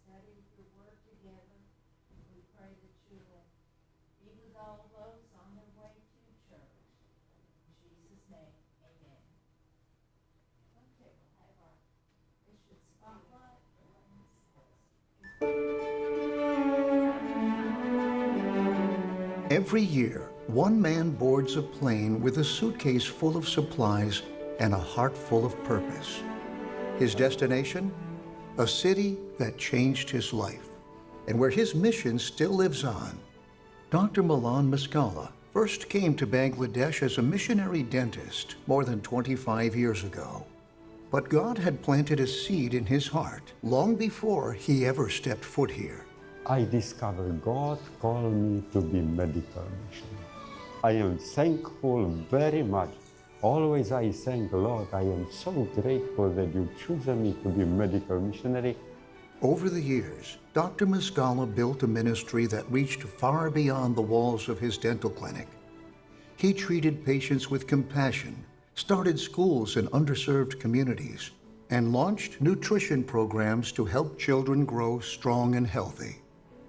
study your word together. We pray that you will be with all those on their way to church. In Jesus' name, amen. Okay, we'll have our Bishop Spotlight. Every year, one man boards a plane with a suitcase full of supplies and a heart full of purpose. His destination? A city that changed his life, and where his mission still lives on. Dr. Milan Muscala first came to Bangladesh as a missionary dentist more than 25 years ago. But God had planted a seed in his heart long before he ever stepped foot here. I discovered God called me to be medical missionary. I am thankful very much. Always I thank the Lord. I am so grateful that you chose me to be medical missionary. Over the years, Dr. Muscala built a ministry that reached far beyond the walls of his dental clinic. He treated patients with compassion, started schools in underserved communities, and launched nutrition programs to help children grow strong and healthy.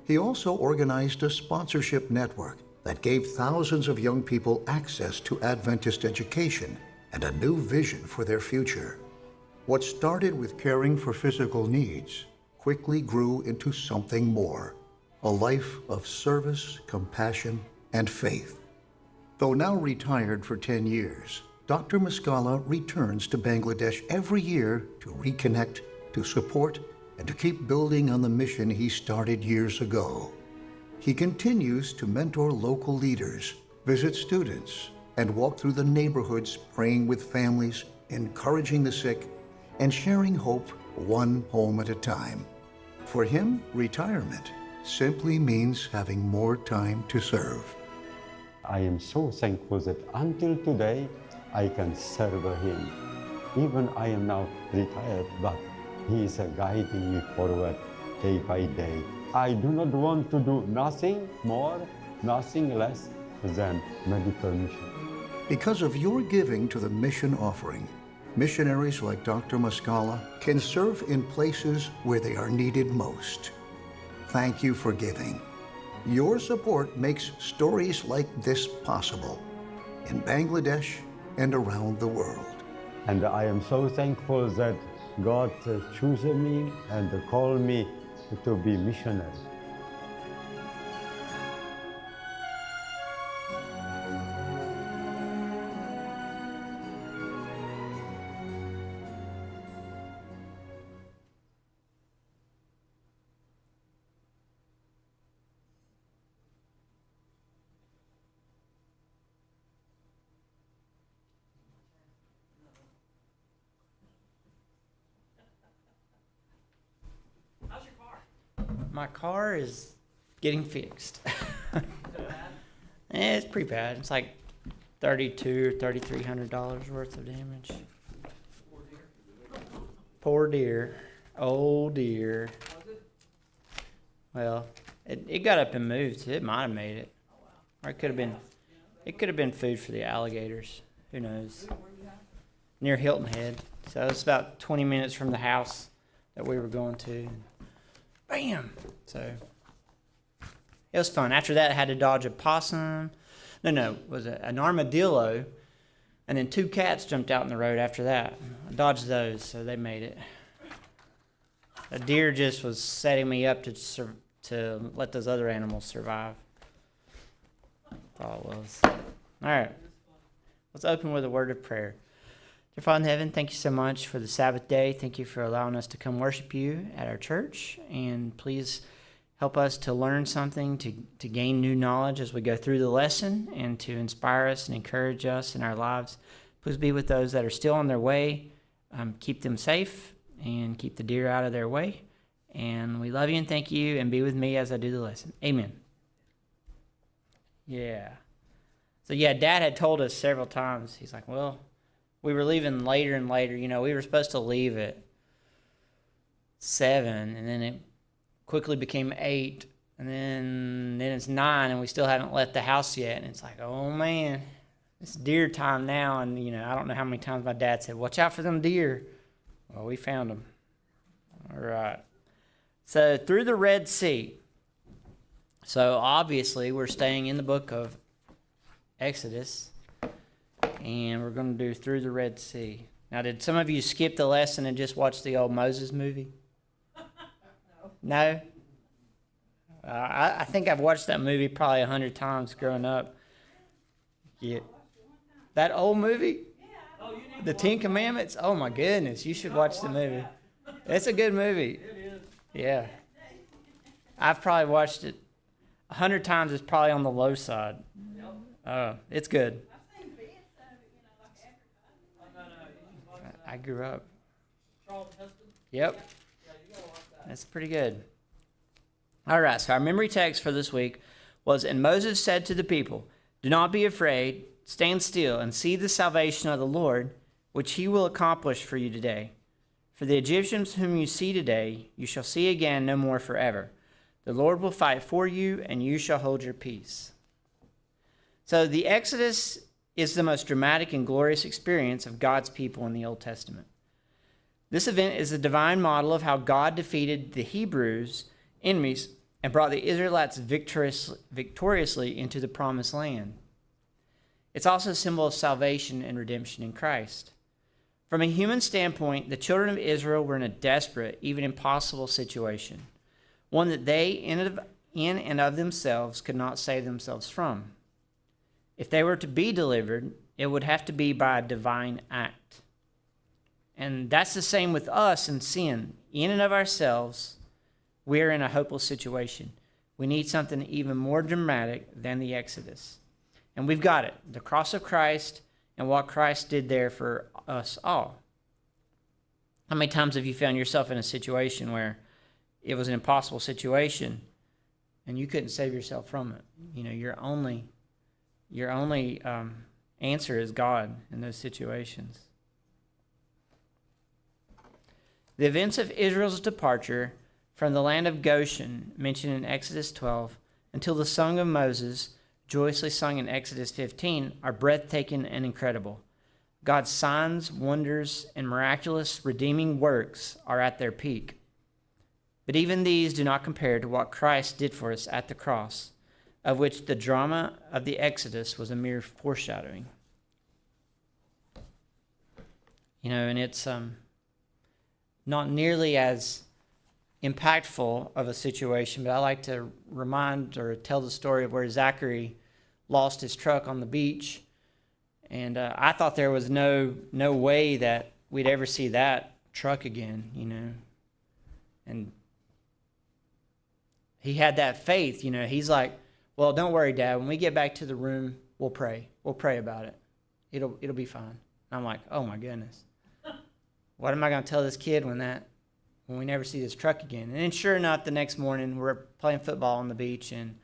He also organized a sponsorship network that gave thousands of young people access to Adventist education and a new vision for their future. What started with caring for physical needs quickly grew into something more, a life of service, compassion, and faith. Though now retired for 10 years, Dr. Muscala returns to Bangladesh every year to reconnect, to support, and to keep building on the mission he started years ago. He continues to mentor local leaders, visit students, and walk through the neighborhoods praying with families, encouraging the sick, and sharing hope one home at a time. For him, retirement simply means having more time to serve. I am so thankful that until today, I can serve him. Even I am now retired, but he is guiding me forward day by day. I do not want to do nothing more, nothing less than medical mission. Because of your giving to the mission offering, missionaries like Dr. Muscala can serve in places where they are needed most. Thank you for giving. Your support makes stories like this possible in Bangladesh and around the world. And I am so thankful that God chose me and called me to be missionary. My car is getting fixed. It's pretty bad. It's like $3,200 or $3,300 worth of damage. Poor dear. Oh dear. Well, it got up and moved, so it might have made it. Or it could have been food for the alligators. Who knows? Near Hilton Head. So it's about 20 minutes from the house that we were going to. Bam! So it was fun. After that, I had to dodge a possum. No, it was an armadillo. And then 2 cats jumped out in the road after that. I dodged those, so they made it. A deer just was setting me up to let those other animals survive. That's all it was. All right. Let's open with a word of prayer. Dear Father in heaven, thank you so much for the Sabbath day. Thank you for allowing us to come worship you at our church. And please help us to learn something, to gain new knowledge as we go through the lesson, and to inspire us and encourage us in our lives. Please be with those that are still on their way. Keep them safe and keep the deer out of their way. And we love you and thank you, and be with me as I do the lesson. Amen. Yeah. So Dad had told us several times. He's like, well, we were leaving later and later. You know, we were supposed to leave at 7, and then it quickly became 8, and then it's 9, and we still haven't left the house yet. And it's like, oh man, it's deer time now. And I don't know how many times my dad said, watch out for them deer. Well, we found them. All right. So through the Red Sea. So obviously we're staying in the book of Exodus, and we're going to do through the Red Sea. Now, did some of you skip the lesson and just watch the old Moses movie? No? I think I've watched that movie probably 100 times growing up. Yeah. That old movie? The Ten Commandments? Oh my goodness, you should watch the movie. It's a good movie. Yeah. I've probably watched it 100 times. It's probably on the low side. It's good. I grew up. Yep. That's pretty good. All right, so our memory text for this week was, "And Moses said to the people, 'Do not be afraid, stand still, and see the salvation of the Lord, which he will accomplish for you today. For the Egyptians whom you see today, you shall see again no more forever. The Lord will fight for you, and you shall hold your peace.'" So the Exodus is the most dramatic and glorious experience of God's people in the Old Testament. This event is a divine model of how God defeated the Hebrews' enemies and brought the Israelites victoriously into the promised land. It's also a symbol of salvation and redemption in Christ. From a human standpoint, the children of Israel were in a desperate, even impossible situation, one that they, in and of themselves, could not save themselves from. If they were to be delivered, it would have to be by a divine act. And that's the same with us in sin. In and of ourselves, we're in a hopeless situation. We need something even more dramatic than the Exodus. And we've got it, the cross of Christ and what Christ did there for us all. How many times have you found yourself in a situation where it was an impossible situation and you couldn't save yourself from it? You know, your only answer is God in those situations. The events of Israel's departure from the land of Goshen, mentioned in Exodus 12, until the song of Moses, joyously sung in Exodus 15, are breathtaking and incredible. God's signs, wonders, and miraculous redeeming works are at their peak. But even these do not compare to what Christ did for us at the cross, of which the drama of the Exodus was a mere foreshadowing. You know, and it's not nearly as impactful of a situation, but I like to remind or tell the story of where Zachary lost his truck on the beach. And I thought there was no way that we'd ever see that truck again, you know. And he had that faith, you know. He's like, "Well, don't worry, Dad. When we get back to the room, we'll pray. We'll pray about it. It'll be fine." And I'm like, "Oh my goodness. What am I going to tell this kid when we never see this truck again?" And then sure enough, the next morning, we're playing football on the beach and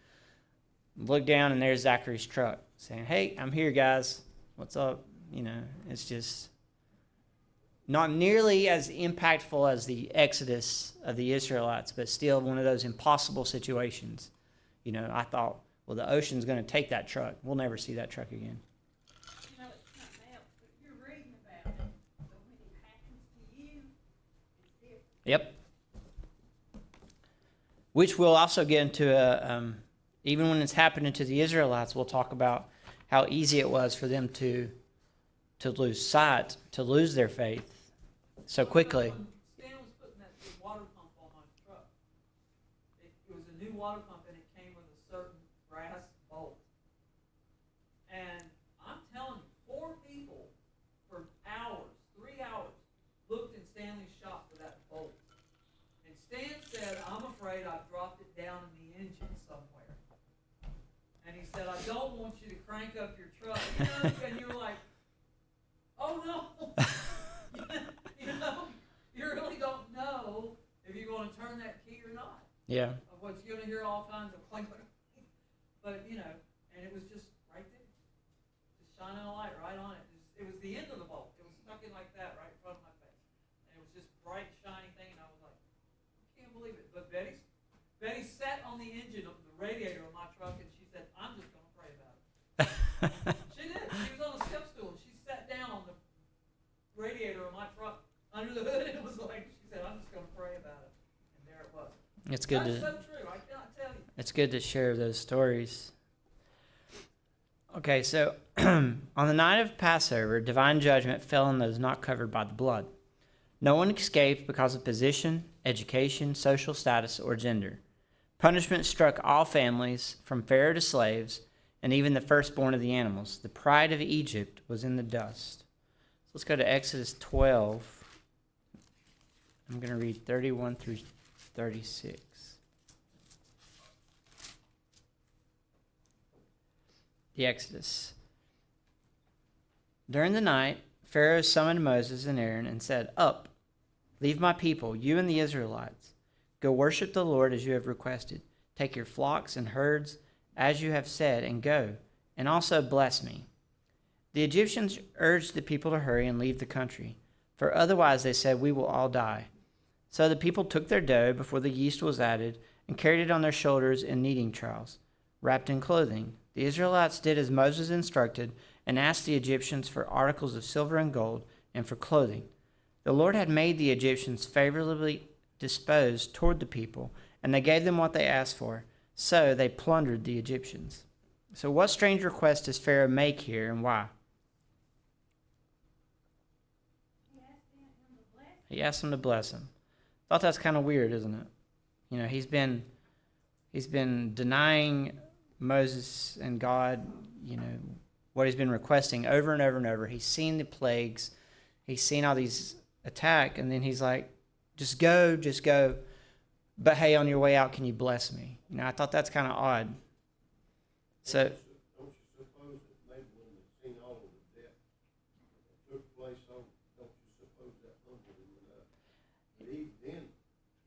look down and there's Zachary's truck saying, "Hey, I'm here, guys. What's up?" You know, it's just not nearly as impactful as the Exodus of the Israelites, but still one of those impossible situations. You know, I thought, well, the ocean's going to take that truck. We'll never see that truck again. You know, it's something else, but you're reading about it, but when it happens to you, it's different. Yep. Which we'll also get into, even when it's happening to the Israelites, we'll talk about how easy it was for them to lose sight, to lose their faith so quickly. Stan was putting that big water pump on my truck. It was a new water pump and it came with a certain brass bolt. And I'm telling you, 4 people for hours, 3 hours, looked in Stanley's shop for that bolt. And Stan said, "I'm afraid I've dropped it down in the engine somewhere." And he said, "I don't want you to crank up your truck." You know, and you were like, "Oh no." You know, you really don't know if you're going to turn that key or not. Yeah. Of what you're going to hear all kinds of clink, but you know, and it was just right there, just shining a light right on it. It was the end of the bolt. It was stuck in like that right in front of my face, and it was just bright, shiny thing, and I was like, I can't believe it. But Betty sat on the engine of the radiator of my truck, and she said, "I'm just going to pray about it." She did. She was on a step stool, and she sat down on the radiator of my truck under the hood, and it was like, she said, "I'm just going to pray about it." And there it was. It's good That's to so true, I cannot tell you. it's good to share those stories. Okay, so on the night of Passover, divine judgment fell on those not covered by the blood. No one escaped because of position, education, social status, or gender. Punishment struck all families, from Pharaoh to slaves, and even the firstborn of the animals. The pride of Egypt was in the dust. So let's go to Exodus 12. I'm going to read 31 through 36. The Exodus. During the night, Pharaoh summoned Moses and Aaron and said, "Up, leave my people, you and the Israelites. Go worship the Lord as you have requested. Take your flocks and herds as you have said, and go, and also bless me." The Egyptians urged the people to hurry and leave the country, for otherwise, they said, we will all die. So the people took their dough before the yeast was added and carried it on their shoulders in kneading troughs, wrapped in clothing. The Israelites did as Moses instructed and asked the Egyptians for articles of silver and gold and for clothing. The Lord had made the Egyptians favorably disposed toward the people, and they gave them what they asked for. So they plundered the Egyptians. So what strange request does Pharaoh make here, and why? He asked them to bless him. Thought that's kind of weird, isn't it? You know, he's been denying Moses and God, you know, what he's been requesting over and over and over. He's seen the plagues. He's seen all these attack, and then he's like, just go. But hey, on your way out, can you bless me? You know, I thought that's kind of odd. So, Don't you suppose that maybe when they seen all of the death that took place, don't you suppose that humbled him enough? But then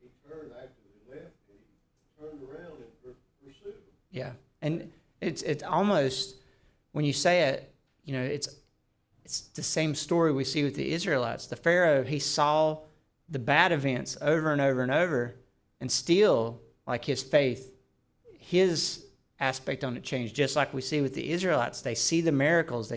he turned after they left, and he turned around and pursued them. yeah. And it's almost, when you say it, you know, it's the same story we see with the Israelites. The Pharaoh, he saw the bad events over and over and over, and still, like, his faith, his aspect on it changed, just like we see with the Israelites. They see the miracles,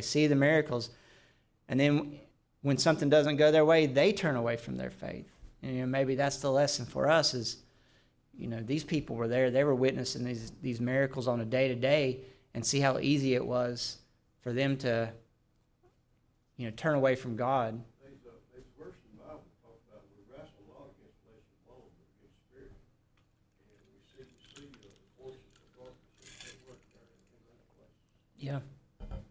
and then when something doesn't go their way, they turn away from their faith. And, you know, maybe that's the lesson for us is, you know, these people were there, they were witnessing these miracles on a day-to-day, and see how easy it was for them to, you know, turn away from God. There's a verse in the Bible that talks about we wrestle not against flesh and bone, but against spirit. And we see the forces of darkness that work there in that place. Yeah.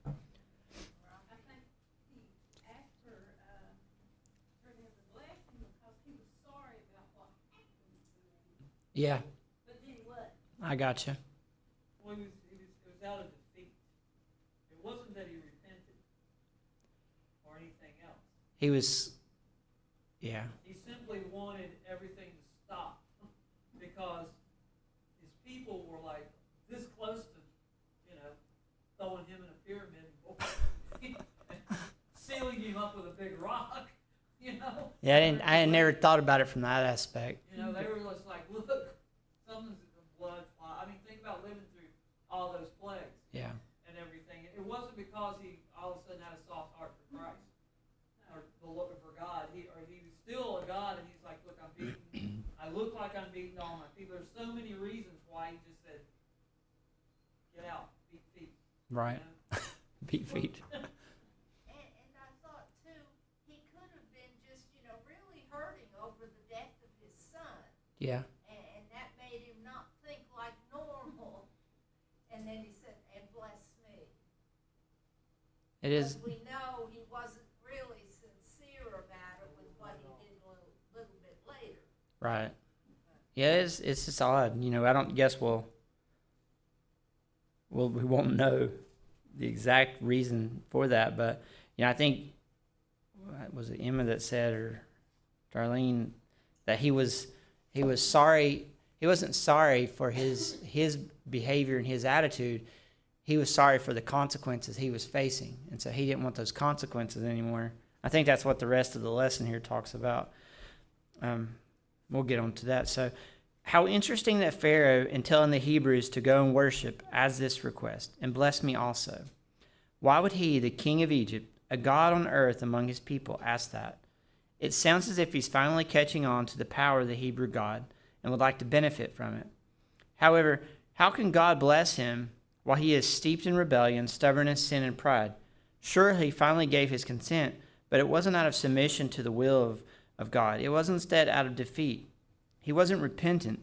I think he asked for them to bless him because he was sorry about what happened to him. Yeah, But then what? I gotcha. Well, it was out of defeat. It wasn't that he repented or anything else. He was, yeah. He simply wanted everything to stop because his people were like this close to, you know, throwing him in a pyramid and sealing him up with a big rock, you know. Yeah, I had never thought about it from that aspect. You know, they were just like, look, something's in the blood fly. I mean, think about living through all those plagues Yeah. and everything. It wasn't because he all of a sudden had a soft heart for Christ or the looking for God. He was still a God, and he's like, look, I'm beaten. I look like I'm beating all my people. There's so many reasons why he just said, get out, beat feet. Right. You know? Beat feet. And I thought, too, he could have been just, you know, really hurting over the death of his son. Yeah. And that made him not think like normal. And then he said, and bless me. It is. But we know he wasn't really sincere about it with what he did a little bit later. Right. Yeah, it's just odd. You know, I don't guess we won't know the exact reason for that, but you know, I think was it Emma that said, or Darlene, that he was sorry. He wasn't sorry for his behavior and his attitude. He was sorry for the consequences he was facing, and so he didn't want those consequences anymore. I think that's what the rest of the lesson here talks about. We'll get on to that. So, how interesting that Pharaoh, in telling the Hebrews to go and worship, adds this request, and bless me also. Why would he, the king of Egypt, a god on earth among his people, ask that? It sounds as if he's finally catching on to the power of the Hebrew God and would like to benefit from it. However, how can God bless him while he is steeped in rebellion, stubbornness, sin, and pride? Sure, he finally gave his consent, but it wasn't out of submission to the will of God. It was instead out of defeat. He wasn't repentant,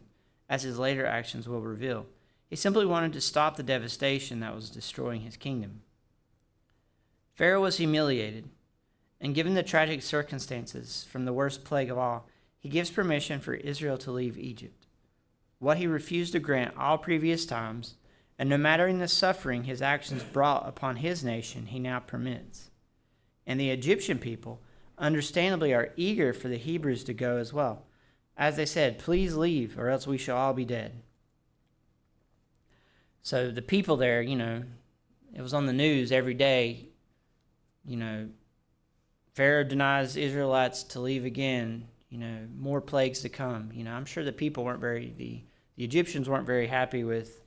as his later actions will reveal. He simply wanted to stop the devastation that was destroying his kingdom. Pharaoh was humiliated, and given the tragic circumstances from the worst plague of all, he gives permission for Israel to leave Egypt. What he refused to grant all previous times, and no matter in the suffering his actions brought upon his nation, he now permits. And the Egyptian people, understandably, are eager for the Hebrews to go as well. As they said, "Please leave, or else we shall all be dead." So the people there, it was on the news every day, Pharaoh denies Israelites to leave again, more plagues to come. I'm sure the people the Egyptians weren't very happy with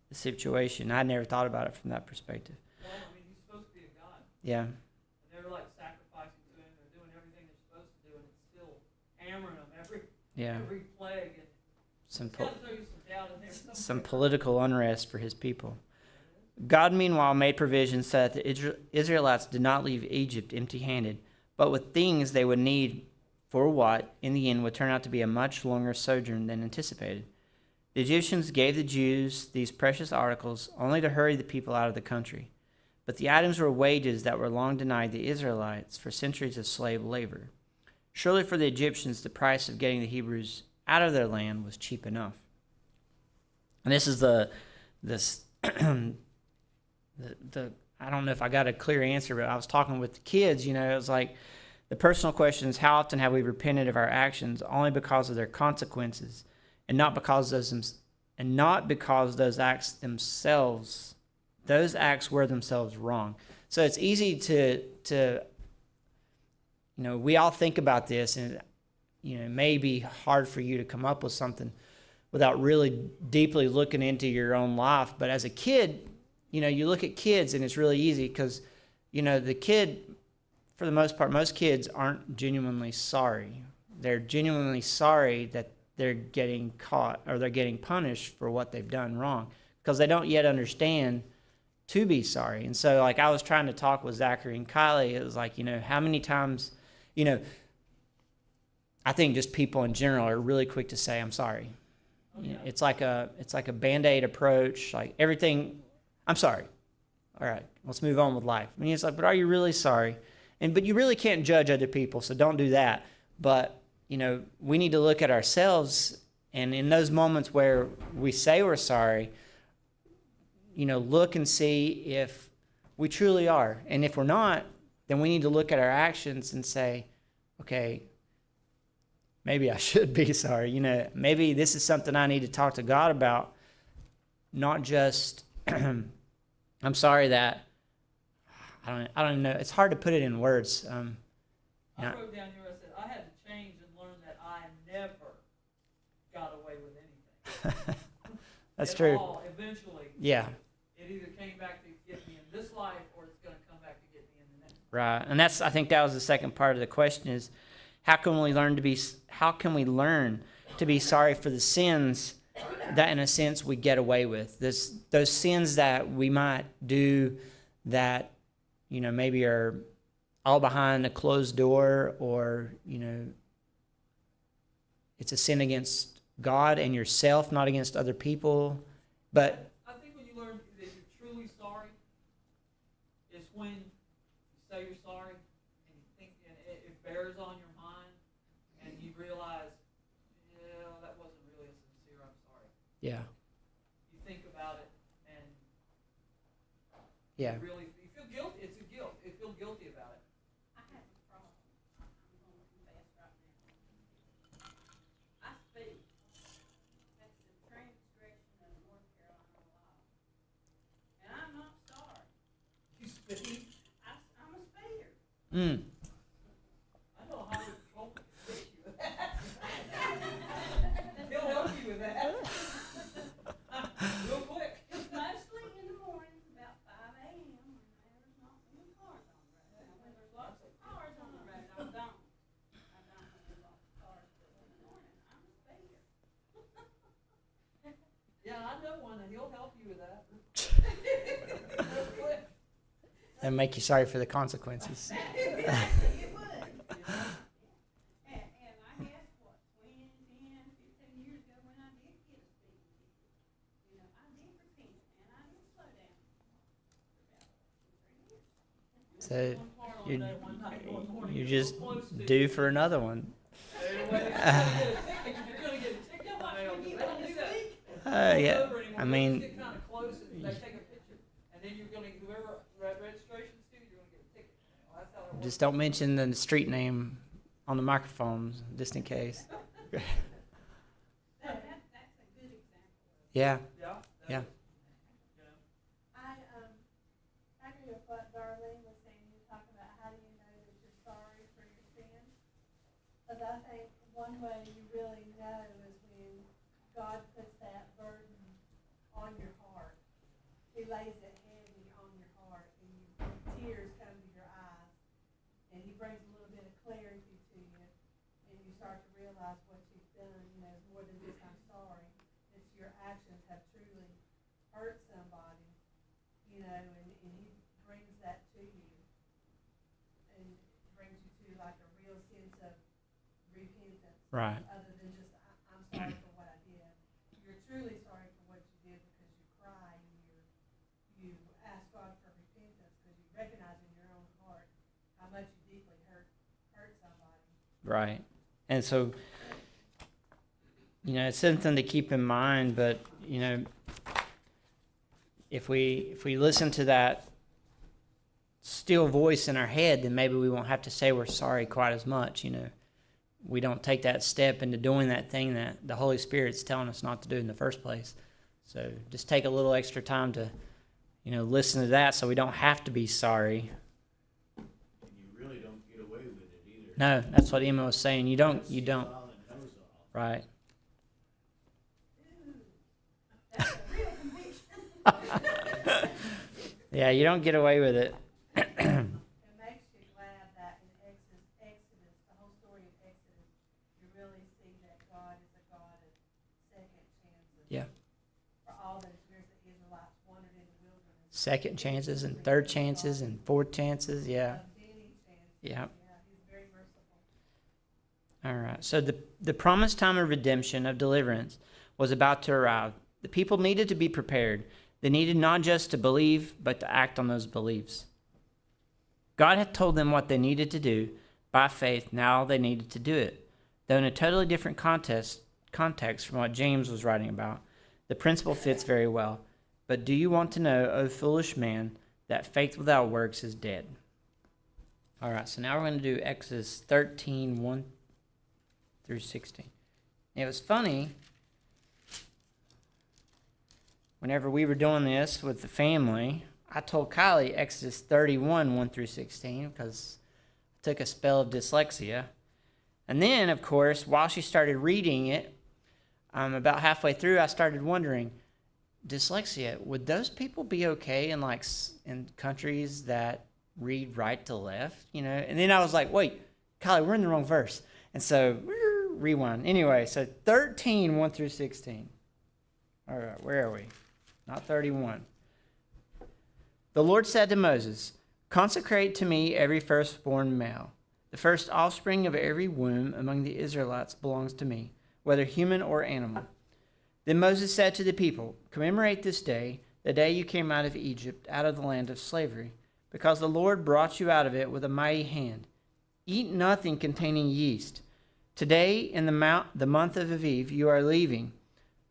the situation. I never thought about it from that perspective. Well, he's supposed to be a god. Yeah. And they're like sacrificing to him. They're doing everything they're supposed to do, and it's still hammering them every plague. And Some it's got to throw you some doubt in there. some political unrest for his people. God, meanwhile, made provisions so that the Israelites did not leave Egypt empty-handed, but with things they would need for what, in the end, would turn out to be a much longer sojourn than anticipated. The Egyptians gave the Jews these precious articles only to hurry the people out of the country. But the items were wages that were long denied the Israelites for centuries of slave labor. Surely for the Egyptians, the price of getting the Hebrews out of their land was cheap enough. And this is the I don't know if I got a clear answer, but I was talking with the kids, it was like the personal question is, how often have we repented of our actions only because of their consequences, and not because those acts themselves, those acts were themselves wrong. So it's easy to we all think about this, and it may be hard for you to come up with something without really deeply looking into your own life. But as a kid, you look at kids and it's really easy because, the kid, for the most part, most kids aren't genuinely sorry. They're genuinely sorry that they're getting caught or they're getting punished for what they've done wrong because they don't yet understand to be sorry. And so, I was trying to talk with Zachary and Kylie. It was like, how many times, I think just people in general are really quick to say, "I'm sorry." Yeah. It's like a Band-Aid approach, like everything, "I'm sorry. All right, let's move on with life." It's like, but are you really sorry? But you really can't judge other people, so don't do that. But, we need to look at ourselves, and in those moments where we say we're sorry, look and see if we truly are. And if we're not, then we need to look at our actions and say, okay, maybe I should be sorry. Maybe this is something I need to talk to God about, not just, I'm sorry that, I don't even know. It's hard to put it in words. I wrote down here, I said, I had to change and learn that I never got away with anything. That's At true. all, eventually. Yeah. It either came back to get me in this life or it's going to come back to get me in the next. Right. And I think that was the second part of the question is, how can we learn to be sorry for the sins that, in a sense, we get away with? Those sins that we might do that, maybe are all behind a closed door, or, it's a sin against God and yourself, not against other people. But I think when you learn that you're truly sorry is when you say you're sorry and you think, and it bears on your mind, and you realize, that wasn't really a sincere "I'm sorry." yeah, You think about it, and yeah, you feel guilty. It's a guilt. You feel guilty about it. I have a problem. I'm going to confess right now. I speak. That's the transgression of North Carolina law. And I'm not sorry. You speak. I'm a speaker. I know how to control you with that. He'll help you with that. Real quick. Mostly in the morning, about 5 a.m. when there's not many cars on the road. Now, when there's lots of cars on the road, I don't have lots of cars, but in the morning, I'm a speaker. I know one, and he'll help you with that. And make you sorry for the consequences. You would. And I guess, what, 20, 10, 15 years ago when I did get a speeding ticket, you know, I did repent and I did slow down for about 2, 3 years. So One part on you're, that one time, one morning, you're you're just so close to due for another one. Anyway, you're gonna get a ticket in the mail, 'cause they don't do that. Yeah, Over anymore. I They mean, just get kinda close and they take a picture, and then you're gonna, whoever registration's due, you're gonna get a ticket. That's how it works. just don't mention the street name on the microphones, just in case. That's a good example. Yeah, Yeah. yeah. You know, I agree with what Darlene was saying. You talk about how do you know that you're sorry for your sins? But I think one way you really know is when God puts that burden on your heart. He lays it heavy on your heart, and tears come to your eyes, and He brings a little bit of clarity to you, and you start to realize what you've done. You know, more than just I'm sorry. It's your actions have truly hurt somebody, you know, and He brings that to you, and brings you to like a real sense of repentance. Right. Other than just, I'm sorry for what I did. You're truly sorry for what you did because you cry and you ask God for repentance because you recognize in your own heart how much you deeply hurt somebody. Right. And so, you know, it's something to keep in mind, but, you know, if we listen to that still voice in our head, then maybe we won't have to say we're sorry quite as much, you know. We don't take that step into doing that thing that the Holy Spirit's telling us not to do in the first place. So just take a little extra time to, you know, listen to that so we don't have to be sorry. And you really don't get away with it either. No, that's what Emma was saying. You don't. Smiling nose off. Right. That's a real conviction. Yeah, you don't get away with it. It makes you glad that in Exodus, the whole story of Exodus, you really see that God is a God of second chances. Yeah. For all those years that Israelites wandered in the wilderness. Second chances and third chances and fourth chances. Yeah. Of many chances. Yeah. Yeah, He's very merciful. All right. So the promised time of redemption, of deliverance, was about to arrive. The people needed to be prepared. They needed not just to believe, but to act on those beliefs. God had told them what they needed to do by faith. Now they needed to do it. Though in a totally different context from what James was writing about, the principle fits very well. But do you want to know, O foolish man, that faith without works is dead? All right, so now we're going to do Exodus 13, 1 through 16. It was funny, whenever we were doing this with the family, I told Kylie Exodus 31, 1 through 16, because I took a spell of dyslexia. And then, of course, while she started reading it, about halfway through, I started wondering, dyslexia, would those people be okay in in countries that read right to left? You know? And then I was like, wait, Kylie, we're in the wrong verse. And so, rewind. Anyway, so 13, 1 through 16. All right, where are we? Not 31. The Lord said to Moses, consecrate to me every firstborn male. The first offspring of every womb among the Israelites belongs to me, whether human or animal. Then Moses said to the people, commemorate this day, the day you came out of Egypt, out of the land of slavery, because the Lord brought you out of it with a mighty hand. Eat nothing containing yeast. Today, in the month of Aviv, you are leaving.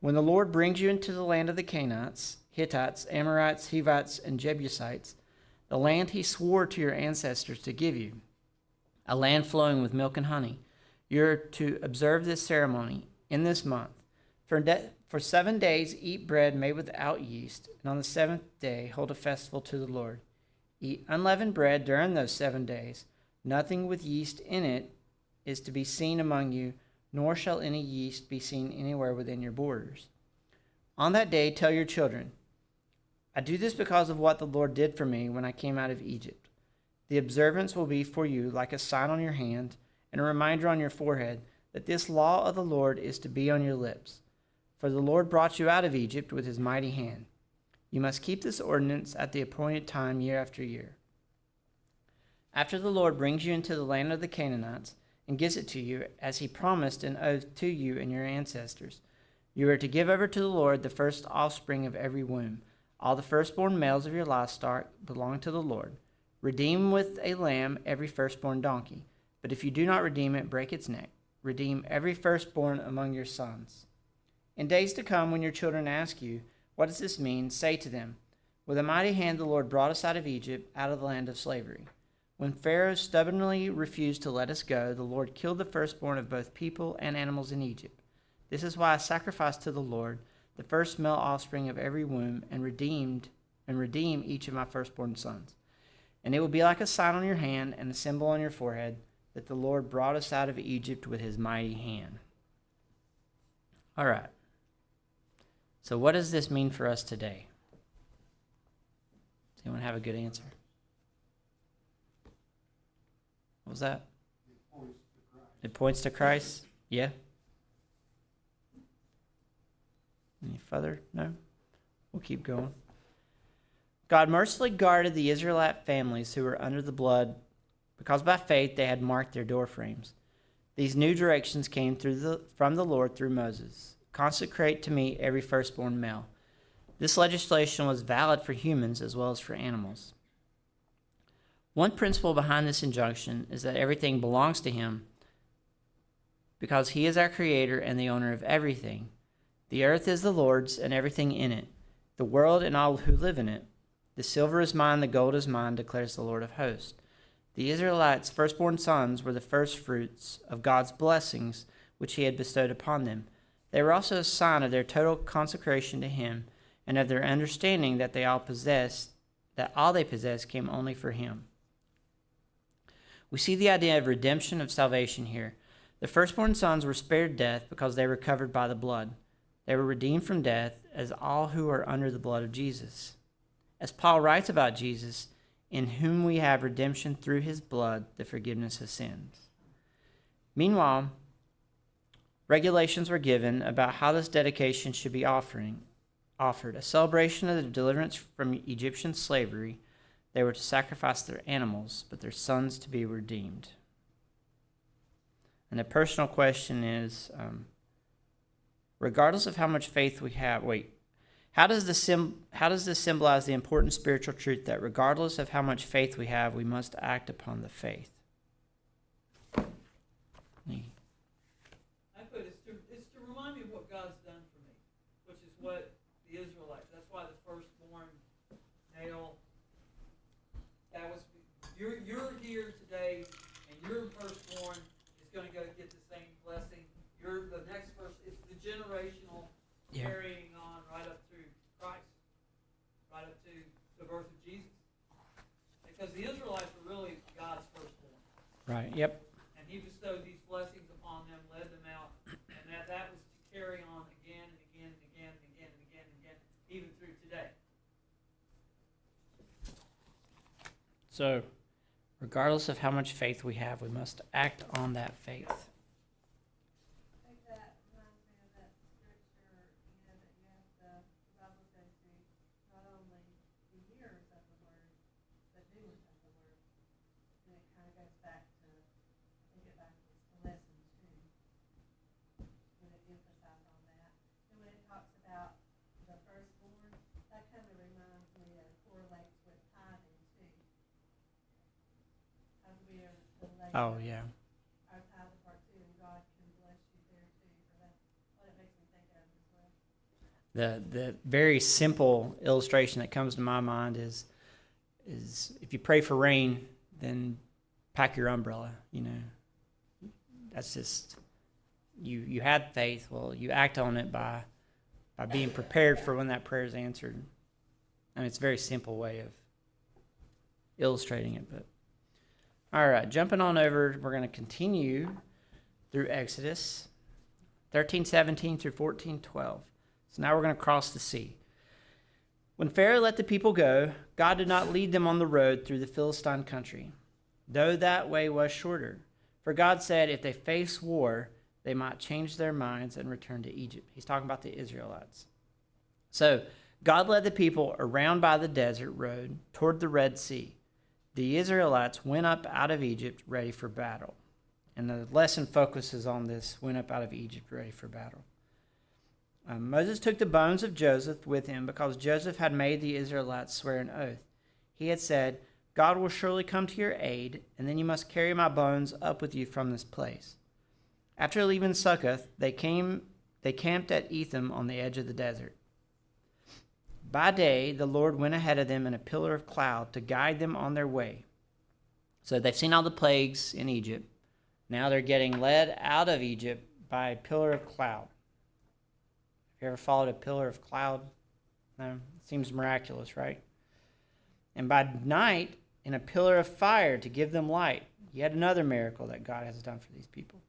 When the Lord brings you into the land of the Canaanites, Hittites, Amorites, Hivites, and Jebusites, the land he swore to your ancestors to give you, a land flowing with milk and honey. You're to observe this ceremony in this month. For 7 days eat bread made without yeast, and on the seventh day hold a festival to the Lord. Eat unleavened bread during those 7 days. Nothing with yeast in it is to be seen among you, nor shall any yeast be seen anywhere within your borders. On that day tell your children, I do this because of what the Lord did for me when I came out of Egypt. The observance will be for you like a sign on your hand and a reminder on your forehead that this law of the Lord is to be on your lips. For the Lord brought you out of Egypt with his mighty hand. You must keep this ordinance at the appointed time year after year. After the Lord brings you into the land of the Canaanites and gives it to you, as he promised an oath to you and your ancestors, you are to give over to the Lord the first offspring of every womb. All the firstborn males of your livestock belong to the Lord. Redeem with a lamb every firstborn donkey. But if you do not redeem it, break its neck. Redeem every firstborn among your sons. In days to come, when your children ask you, what does this mean? Say to them, with a mighty hand the Lord brought us out of Egypt, out of the land of slavery. When Pharaoh stubbornly refused to let us go, the Lord killed the firstborn of both people and animals in Egypt. This is why I sacrificed to the Lord the first male offspring of every womb and redeem each of my firstborn sons. And it will be like a sign on your hand and a symbol on your forehead that the Lord brought us out of Egypt with his mighty hand. All right. So what does this mean for us today? Does anyone have a good answer? What was that? It points to Christ. Yeah. Any further? No? We'll keep going. God mercifully guarded the Israelite families who were under the blood because by faith they had marked their doorframes. These new directions came from the Lord through Moses. Consecrate to me every firstborn male. This legislation was valid for humans as well as for animals. One principle behind this injunction is that everything belongs to him because he is our creator and the owner of everything. The earth is the Lord's and everything in it, the world and all who live in it. The silver is mine, the gold is mine, declares the Lord of hosts. The Israelites' firstborn sons were the firstfruits of God's blessings which he had bestowed upon them. They were also a sign of their total consecration to him and of their understanding that all they possessed came only for him. We see the idea of redemption of salvation here. The firstborn sons were spared death because they were covered by the blood. They were redeemed from death as all who are under the blood of Jesus. As Paul writes about Jesus, in whom we have redemption through his blood, the forgiveness of sins. Meanwhile, regulations were given about how this dedication should be offered. A celebration of the deliverance from Egyptian slavery, they were to sacrifice their animals, but their sons to be redeemed. And the personal question is, regardless of how much faith we have, how does this symbolize the important spiritual truth that regardless of how much faith we have, we must act upon the faith? It's to remind me of what God's done for me, which is what the Israelites, that's why the firstborn male, you're here today, and your firstborn is going to go get the same blessing. You're the next person, it's the generational carrying on right up through Christ, right up to the birth of Jesus. Because the Israelites were really God's firstborn. Right, yep. And he bestowed these blessings upon them, led them out, and that was to carry on again and again and again and again and again and again, even through today. So, regardless of how much faith we have, we must act on that faith. I think that reminds me of that scripture, that you have the Bible says to not only be hearers of the word, but doers of the word. And it kind of goes back to, I think it back to lesson 2, when it emphasized on that. And when it talks about the firstborn, that kind of reminds me of correlates with tithing too. As we are the lady. Oh, yeah. Our tithe part too, and God can bless you there too. So that's what it makes me think of as well. The very simple illustration that comes to my mind is if you pray for rain, then pack your umbrella. That's just you had faith. Well, you act on it by being prepared for when that prayer is answered. I mean, it's a very simple way of illustrating it. But all right, jumping on over, we're going to continue through Exodus 13:17 through 14:12. So now we're going to cross the sea. When Pharaoh let the people go, God did not lead them on the road through the Philistine country, though that way was shorter. For God said, if they face war, they might change their minds and return to Egypt. He's talking about the Israelites. So God led the people around by the desert road toward the Red Sea. The Israelites went up out of Egypt ready for battle. And the lesson focuses on this, went up out of Egypt ready for battle. Moses took the bones of Joseph with him because Joseph had made the Israelites swear an oath. He had said, God will surely come to your aid, and then you must carry my bones up with you from this place. After leaving Succoth, they camped at Etham on the edge of the desert. By day, the Lord went ahead of them in a pillar of cloud to guide them on their way. So they've seen all the plagues in Egypt. Now they're getting led out of Egypt by a pillar of cloud. Have you ever followed a pillar of cloud? No? It seems miraculous, right? And by night, in a pillar of fire to give them light. Yet another miracle that God has done for these people,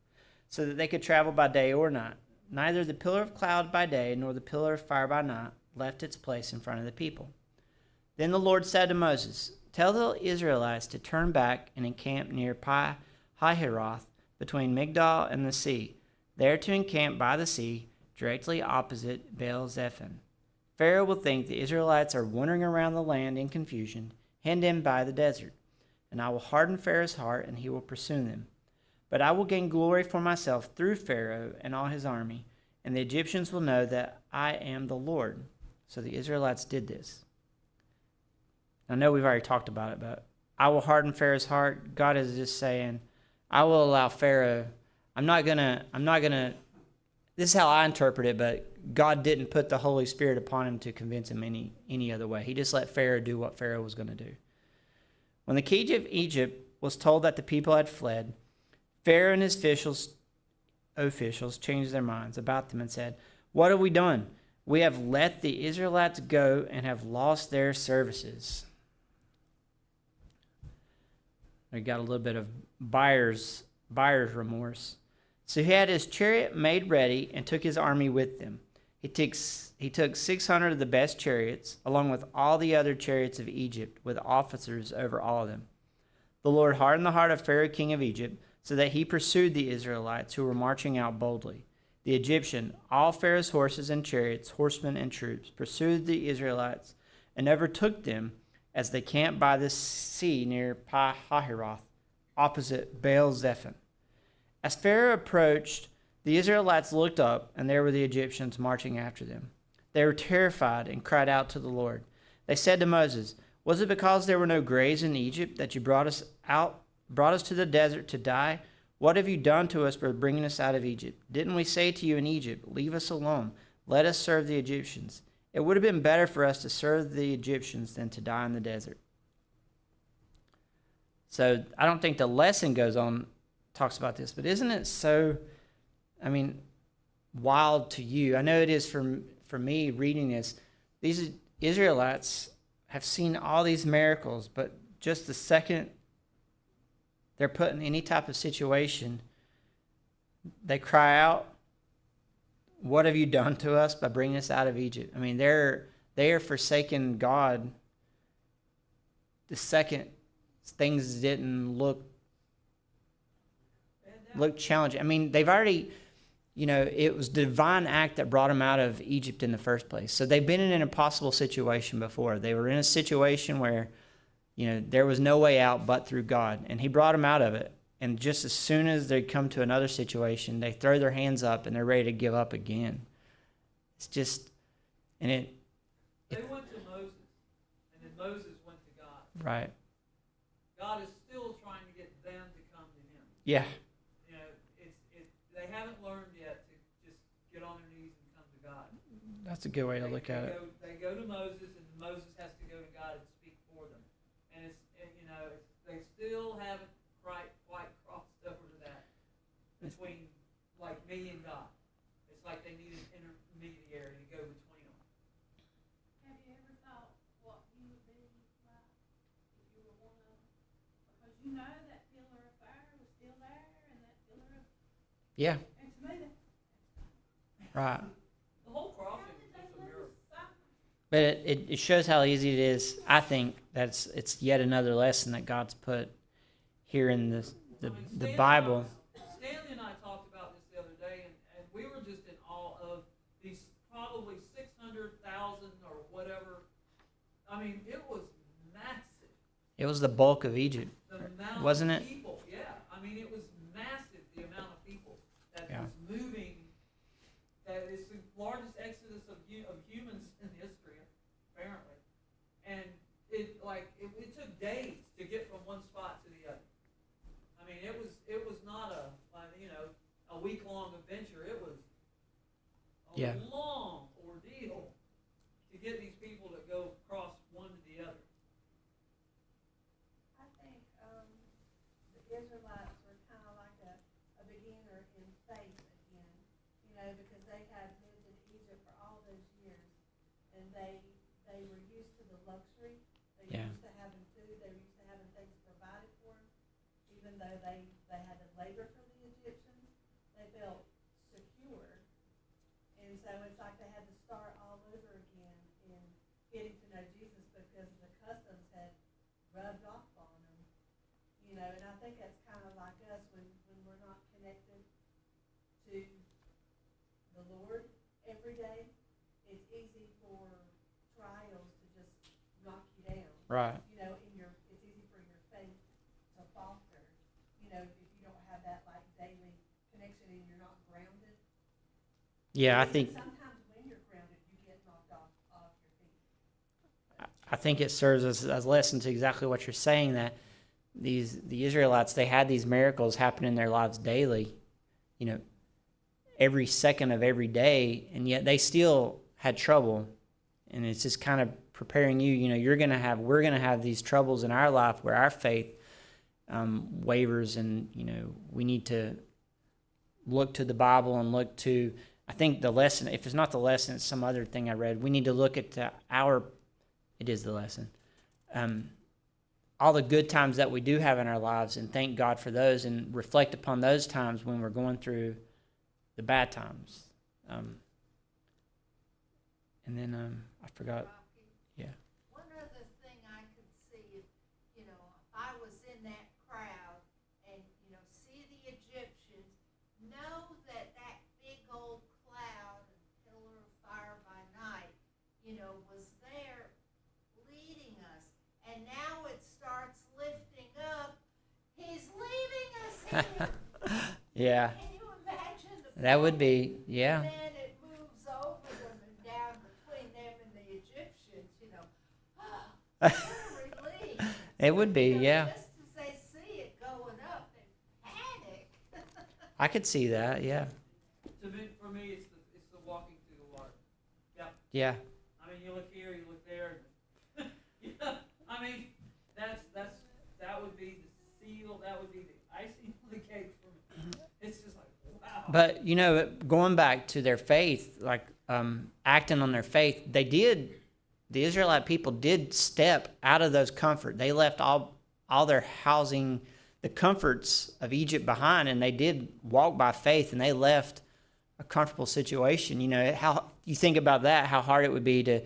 so that they could travel by day or night. Neither the pillar of cloud by day nor the pillar of fire by night left its place in front of the people. Then the Lord said to Moses, tell the Israelites to turn back and encamp near Pi-hahiroth, between Migdol and the sea, there to encamp by the sea, directly opposite Baal-zephon. Pharaoh will think the Israelites are wandering around the land in confusion, hemmed in by the desert. And I will harden Pharaoh's heart, and he will pursue them. But I will gain glory for myself through Pharaoh and all his army, and the Egyptians will know that I am the Lord. So the Israelites did this. I know we've already talked about it, but I will harden Pharaoh's heart. God is just saying, I will allow Pharaoh. I'm not gonna, this is how I interpret it, but God didn't put the Holy Spirit upon him to convince him any other way. He just let Pharaoh do what Pharaoh was going to do. When the king of Egypt was told that the people had fled, Pharaoh and his officials changed their minds about them and said, what have we done? We have let the Israelites go and have lost their services. We got a little bit of buyer's remorse. So he had his chariot made ready and took his army with them. He took 600 of the best chariots, along with all the other chariots of Egypt, with officers over all of them. The Lord hardened the heart of Pharaoh, king of Egypt, so that he pursued the Israelites who were marching out boldly. The Egyptian, all Pharaoh's horses and chariots, horsemen and troops, pursued the Israelites and overtook them as they camped by the sea near Pi-hahiroth, opposite Baal-zephon. As Pharaoh approached, the Israelites looked up, and there were the Egyptians marching after them. They were terrified and cried out to the Lord. They said to Moses, was it because there were no graves in Egypt that you brought us to the desert to die? What have you done to us for bringing us out of Egypt? Didn't we say to you in Egypt, leave us alone, let us serve the Egyptians? It would have been better for us to serve the Egyptians than to die in the desert. So I don't think the lesson talks about this, but isn't it so, wild to you? I know it is for me reading this. These Israelites have seen all these miracles, but just the second they're put in any type of situation, they cry out, what have you done to us by bringing us out of Egypt? They are forsaking God the second things didn't look challenging. They've already, it was the divine act that brought them out of Egypt in the first place. So they've been in an impossible situation before. They were in a situation where, there was no way out but through God, and he brought them out of it. And just as soon as they come to another situation, they throw their hands up and they're ready to give up again. It's just, they went to Moses, and then Moses went to God. Right. God is still trying to get them to come to him. Yeah. They haven't learned yet to just get on their knees and come to God. That's a good way to look at it. They go to Moses, and Moses has to go to God and speak for them. And they still haven't quite crossed over to that between like me and God. It's like they need an intermediary to go between them. Have you ever thought what you would be like if you were one of them? Because that pillar of fire was still there, and that pillar of... Yeah. And to me, Right. The whole crossing is just a miracle. But it shows how easy it is. I think it's yet another lesson that God's put here in the Stanley Bible. Stanley and I talked about this the other day these probably 600,000 or whatever. I mean, it was massive. It was the bulk of Egypt, The amount wasn't of it? people, yeah. I mean, it was massive, the amount of people that Yeah. was moving. That is the largest exodus of humans in history, apparently. And it took days to get from one spot to the other. I mean, it was not a week-long adventure. It was a Yeah. long ordeal to get these people to go across one to the other. I think, the Israelites were kind of like a beginner in faith again, because they had lived in Egypt for all those years, and they were used to the luxury, they were Yeah. used to having food, they were used to having things provided for them, even though they had to labor for the Egyptians, they felt secure, and so it's like they had to start all over again in getting to know Jesus because the customs had rubbed off on them, and I think that's kind of like us when we're not connected to the Lord every day. It's easy for trials to just knock you down. Right. It's easy for your faith to falter, if you don't have that like daily connection and you're not grounded. Yeah, I And think sometimes when you're grounded, you get knocked off your feet. I think it serves as a lesson to exactly what you're saying, that the Israelites, they had these miracles happen in their lives daily, every second of every day, and yet they still had trouble. And it's just kind of preparing you, we're going to have these troubles in our life where our faith wavers, and, we need to look to the Bible and look to, I think the lesson, if it's not the lesson, it's some other thing I read. We need to look at it is the lesson. All the good times that we do have in our lives, and thank God for those, and reflect upon those times when we're going through the bad times. And then I forgot. Yeah. One other thing I could see, if I was in that crowd and, see the Egyptians, know that big old cloud and pillar of fire by night, was there leading us. And now it starts lifting up. He's leaving us here. Yeah. Can you imagine the That would be, yeah. And then it moves over them and down between them and the Egyptians, what a relief. It would be, yeah. Just as they see it going up, they panic. I could see that, yeah. For me, it's the walking through the water. Yep. Yeah. I mean, you look here, you look there. I mean, that would be the seal. That would be the icing on the cake for me. It's just like, wow. But going back to their faith, like acting on their faith, the Israelite people did step out of those comfort. They left all their housing, the comforts of Egypt behind, and they did walk by faith, and they left a comfortable situation. How you think about that, how hard it would be to,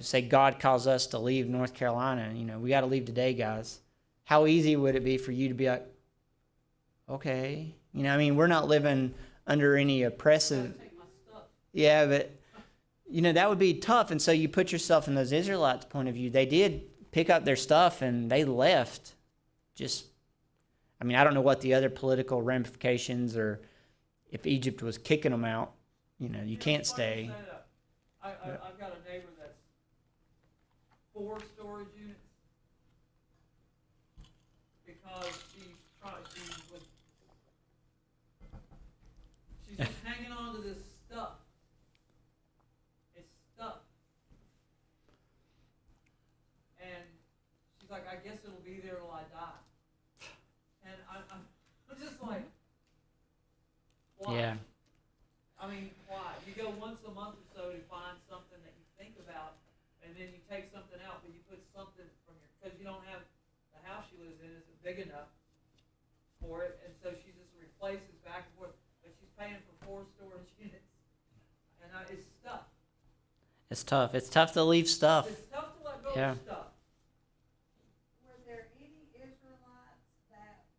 say God calls us to leave North Carolina, we got to leave today, guys. How easy would it be for you to be like, okay, we're not living under any oppressive. Take my stuff. Yeah, but that would be tough. And so you put yourself in those Israelites' point of view. They did pick up their stuff and they left. I don't know what the other political ramifications, or if Egypt was kicking them out. You can't It's funny stay. you say that. I've got a neighbor that's 4 storage units because she's just hanging on to this stuff. It's stuff. And she's like, I guess it'll be there till I die. And I'm just like, why? Yeah. I mean, why? You go once a month or so to find something that you think about, and then you take something out, but you put something from because you don't have, the house she lives in isn't big enough for it, and so she just replaces back and forth, but she's paying for 4 storage units, and it's stuff. It's tough. It's tough to leave stuff. It's tough to let go Yeah. of stuff. Were there any Israelites that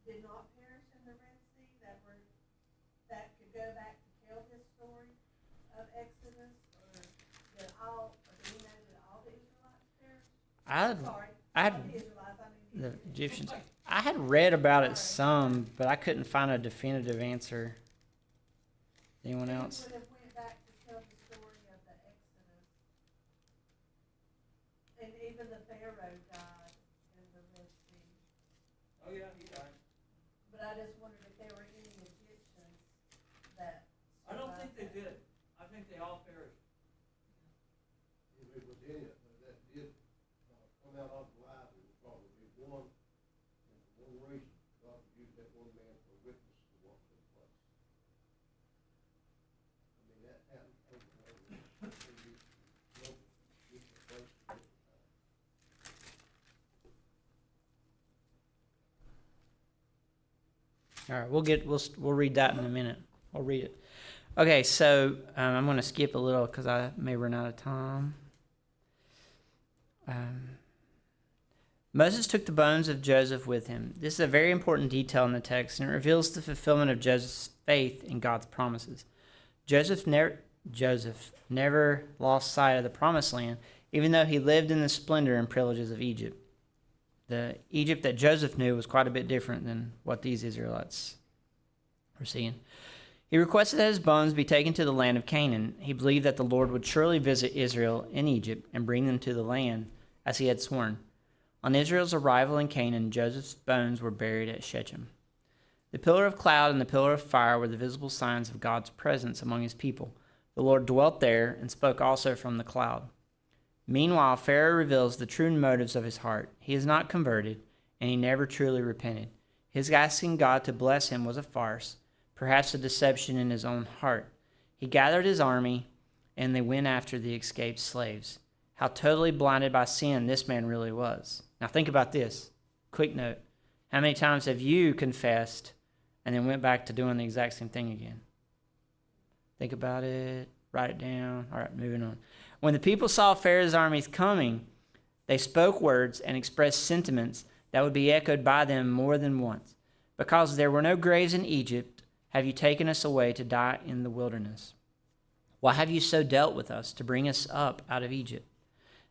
did not perish in the Red Sea that could go back to tell this story? of Exodus, or do you know that all the Israelites perished? Sorry, I not had the Israelites, I mean the the Egyptians. I had read about it some, but I couldn't find a definitive answer. Anyone Who else? would have went back to tell the story of the Exodus? And even the Pharaoh died in the Red Sea. Oh, yeah, he died. But I just wondered if there were any Egyptians that. I don't think they survived that. did. I think they all perished. If it was any that did come out of life, it would probably be one reason. God used that one man for a witness to what took place. I mean, that happened over and over. Different places, different times. All right, we'll read that in a minute. I'll read it. Okay, so I'm going to skip a little because I may run out of time. Moses took the bones of Joseph with him. This is a very important detail in the text, and it reveals the fulfillment of Joseph's faith in God's promises. Joseph never lost sight of the promised land, even though he lived in the splendor and privileges of Egypt. The Egypt that Joseph knew was quite a bit different than what these Israelites were seeing. He requested that his bones be taken to the land of Canaan. He believed that the Lord would surely visit Israel in Egypt and bring them to the land as he had sworn. On Israel's arrival in Canaan, Joseph's bones were buried at Shechem. The pillar of cloud and the pillar of fire were the visible signs of God's presence among his people. The Lord dwelt there and spoke also from the cloud. Meanwhile, Pharaoh reveals the true motives of his heart. He is not converted, and he never truly repented. His asking God to bless him was a farce, perhaps a deception in his own heart. He gathered his army, and they went after the escaped slaves. How totally blinded by sin this man really was. Now think about this. Quick note. How many times have you confessed and then went back to doing the exact same thing again? Think about it. Write it down. All right, moving on. When the people saw Pharaoh's armies coming, they spoke words and expressed sentiments that would be echoed by them more than once. Because there were no graves in Egypt, have you taken us away to die in the wilderness? Why have you so dealt with us to bring us up out of Egypt?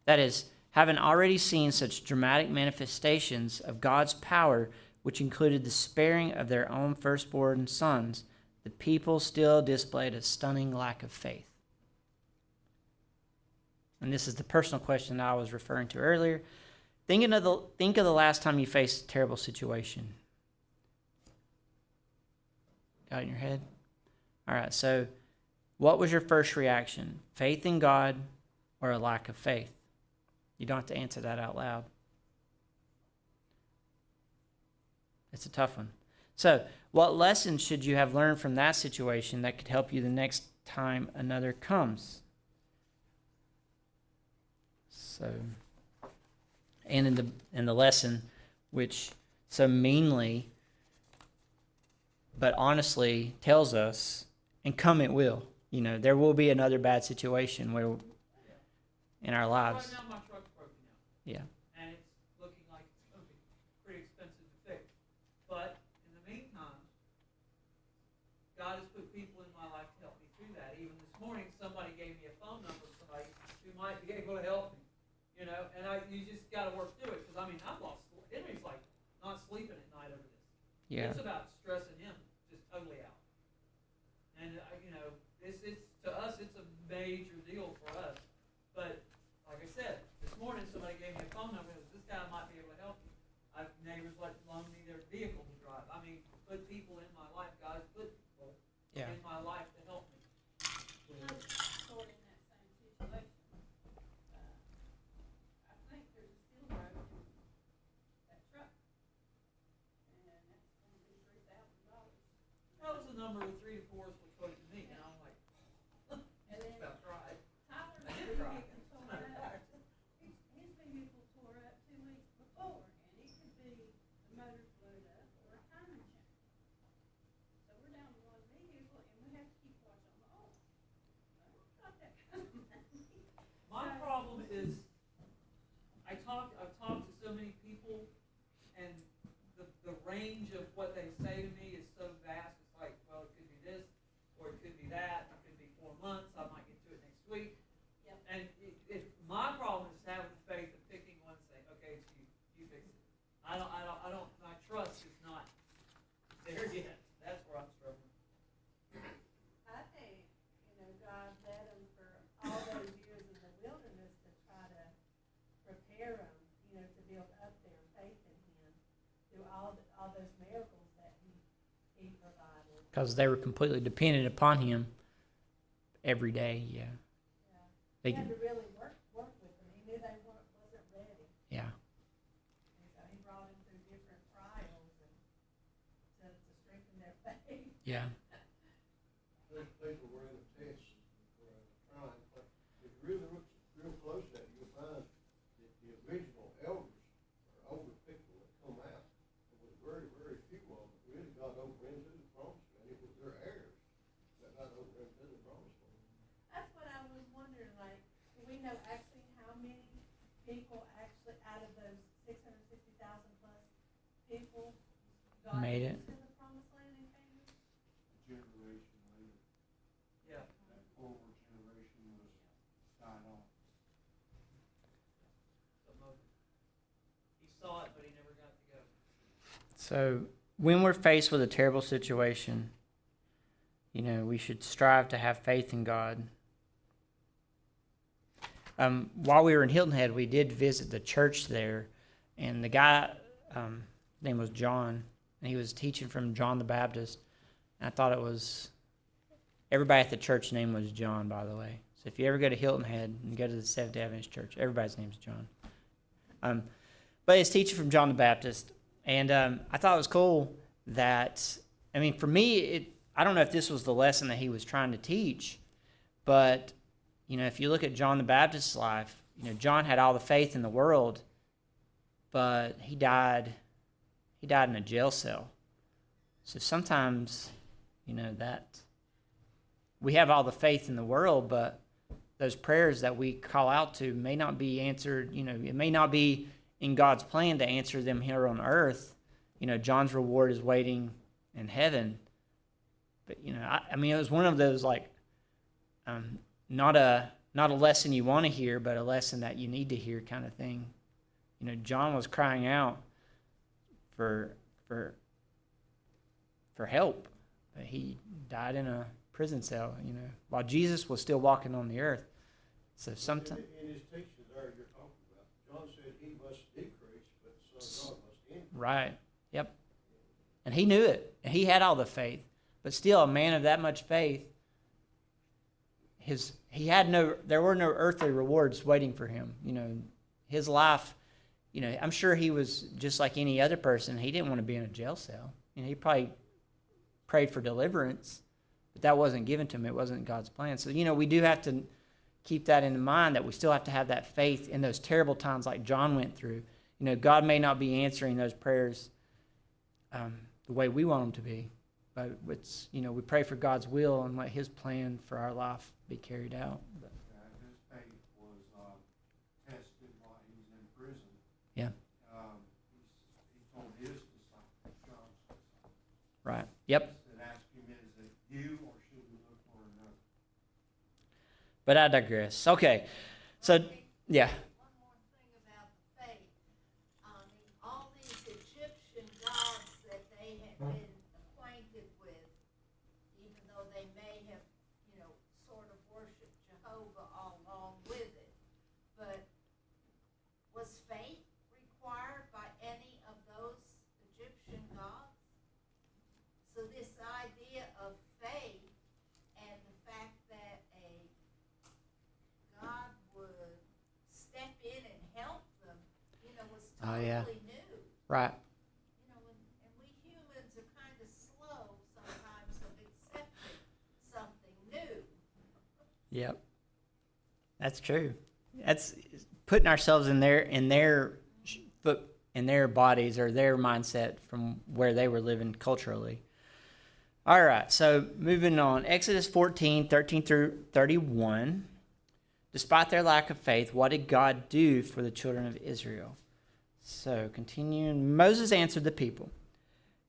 That is, having already seen such dramatic manifestations of God's power, which included the sparing of their own firstborn sons, the people still displayed a stunning lack of faith. And this is the personal question that I was referring to earlier. Think of the last time you faced a terrible situation. Got it in your head? All right, so what was your first reaction? Faith in God or a lack of faith? You don't have to answer that out loud. It's a tough one. So, what lessons should you have learned from that situation that could help you the next time another comes? So, and in the lesson, which so meanly but honestly tells us, and come it will. You know, there will be another bad situation where in our lives. Right now my truck's broken down. Yeah. And it's looking like it's going to be pretty expensive to fix. But in the meantime, God has put people in my life to help me through that. Even this morning, somebody gave me a phone number of somebody who might be able to help me. You know, and you just got to work through it. Because, I mean, I've lost, Henry's like not sleeping at night over this. Yeah. It's about stressing him just totally out. And, you know, it's to us, it's a major deal for us. But, like I said, this morning somebody gave me a phone number. This guy might be able to help you. Neighbors loan me their vehicle to drive. I mean, put people in my life. God's put people in my life to help me. I'm sort of in that same situation. I think there's a steel rope in that truck. And that's going to be $3,000. That was the number with 3 to 4 was quoted to me. And I'm like, And then about right. Tyler's I did try. vehicle tore Matter of up. fact. His vehicle tore up 2 weeks before, and it could be the motor blew up or a timing chain. So we're down to one vehicle, and we have to keep watch on the oil. Well, not that kind of money. My problem is, I've talked to so many people, and the range of what they say to me is so vast. It's like, well, it could be this, or it could be that. It could be 4 months. I'm like, all those miracles that he provided. Because they were completely dependent upon him every day. Yeah. Yeah. They, He had to really work with them. He knew they wasn't ready. yeah. And so he brought them through different trials and to strengthen their faith. Yeah. Those people were in a test, were trying, but if you really look real close at it, you'll find that the original elders or older people that come out, there was very, very few of them that really got over into the promised land. It was their heirs that got over into the promised land. That's what I was wondering, like, do we know actually how many people actually out of those 660,000 plus people got Made it. into the promised land and came? Generation later, Yeah. that forward generation was died off. He saw it, but he never got to go. So when we're faced with a terrible situation, we should strive to have faith in God. While we were in Hilton Head, we did visit the church there, and the guy, his name was John, and he was teaching from John the Baptist. And I thought it was, everybody at the church name was John, by the way. So if you ever go to Hilton Head and go to the Seventh-day Adventist Church, everybody's name's John. But he's teaching from John the Baptist, and I thought it was cool that, for me, I don't know if this was the lesson that he was trying to teach, but if you look at John the Baptist's life, John had all the faith in the world, but he died in a jail cell. So sometimes, that we have all the faith in the world, but those prayers that we call out to may not be answered. It may not be in God's plan to answer them here on earth. John's reward is waiting in heaven. But, it was one of those, not a lesson you want to hear, but a lesson that you need to hear kind of thing. John was crying out for help, but he died in a prison cell, while Jesus was still walking on the earth. So sometimes In his teaching there you're talking about, John said he must decrease, but the Son of God must increase. right, yep, and he knew it, and he had all the faith, but still, a man of that much faith, there were no earthly rewards waiting for him. His life, I'm sure he was just like any other person. He didn't want to be in a jail cell. He probably prayed for deliverance, but that wasn't given to him. It wasn't God's plan. So, we do have to keep that in mind, that we still have to have that faith in those terrible times like John went through. God may not be answering those prayers the way we want them to be, but it's, we pray for God's will and let his plan for our life be carried out. But, His faith was tested while he was in prison. yeah. He told his disciples, John's disciples, Right. Yep. and asked him, is it you or should we look for another? But I digress. Okay. So, yeah. One more thing about the faith. All these Egyptian gods that they had been acquainted with, even though they may have, sort of worshiped Jehovah along with it, but was faith required by any of those Egyptian gods? So this idea of faith and the fact that a God would step in and help them, was Oh, totally yeah. new. Right. And we humans are kind of slow sometimes of accepting something new. Yep. That's true. That's putting ourselves in their bodies or their mindset from where they were living culturally. All right, so moving on. Exodus 14, 13 through 31. Despite their lack of faith, what did God do for the children of Israel? So, continuing, Moses answered the people,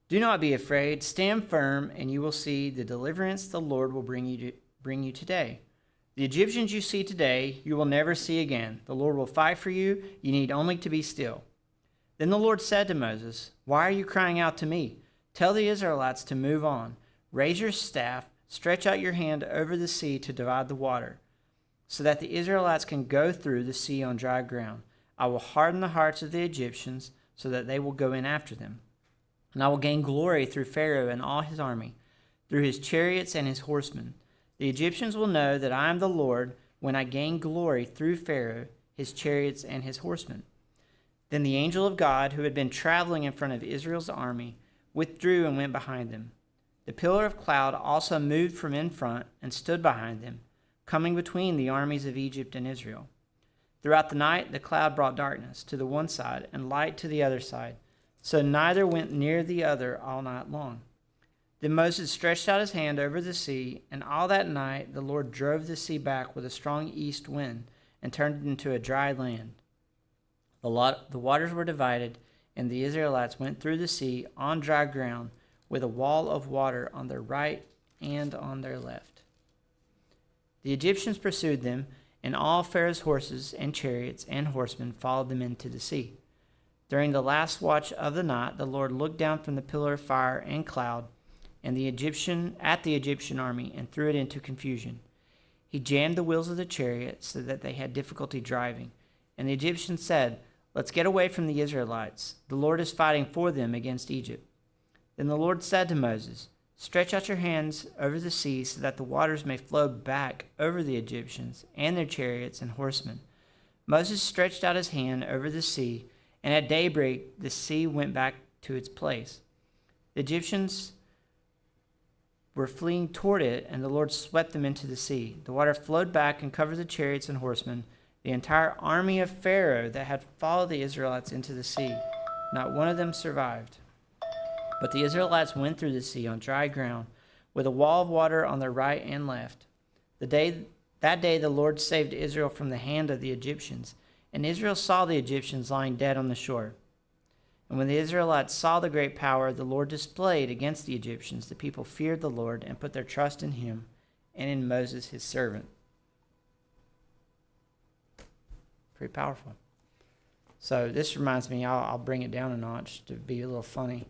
"Do not be afraid. Stand firm, and you will see the deliverance the Lord will bring you today. The Egyptians you see today, you will never see again. The Lord will fight for you. You need only to be still." Then the Lord said to Moses, "Why are you crying out to me? Tell the Israelites to move on. Raise your staff, stretch out your hand over the sea to divide the water, so that the Israelites can go through the sea on dry ground. I will harden the hearts of the Egyptians so that they will go in after them." And I will gain glory through Pharaoh and all his army, through his chariots and his horsemen. The Egyptians will know that I am the Lord when I gain glory through Pharaoh, his chariots, and his horsemen." Then the angel of God, who had been traveling in front of Israel's army, withdrew and went behind them. The pillar of cloud also moved from in front and stood behind them, coming between the armies of Egypt and Israel. Throughout the night, the cloud brought darkness to the one side and light to the other side, so neither went near the other all night long. Then Moses stretched out his hand over the sea, and all that night the Lord drove the sea back with a strong east wind and turned it into a dry land. The waters were divided, and the Israelites went through the sea on dry ground with a wall of water on their right and on their left. The Egyptians pursued them, and all Pharaoh's horses and chariots and horsemen followed them into the sea. During the last watch of the night, the Lord looked down from the pillar of fire and cloud at the Egyptian army and threw it into confusion. He jammed the wheels of the chariots so that they had difficulty driving. And the Egyptians said, "Let's get away from the Israelites. The Lord is fighting for them against Egypt." Then the Lord said to Moses, "Stretch out your hands over the sea so that the waters may flow back over the Egyptians and their chariots and horsemen." Moses stretched out his hand over the sea, and at daybreak the sea went back to its place. The Egyptians were fleeing toward it, and the Lord swept them into the sea. The water flowed back and covered the chariots and horsemen, the entire army of Pharaoh that had followed the Israelites into the sea. Not one of them survived. But the Israelites went through the sea on dry ground, with a wall of water on their right and left. That day the Lord saved Israel from the hand of the Egyptians, and Israel saw the Egyptians lying dead on the shore. And when the Israelites saw the great power the Lord displayed against the Egyptians, the people feared the Lord and put their trust in him and in Moses his servant. Pretty powerful. So this reminds me, I'll bring it down a notch to be a little funny.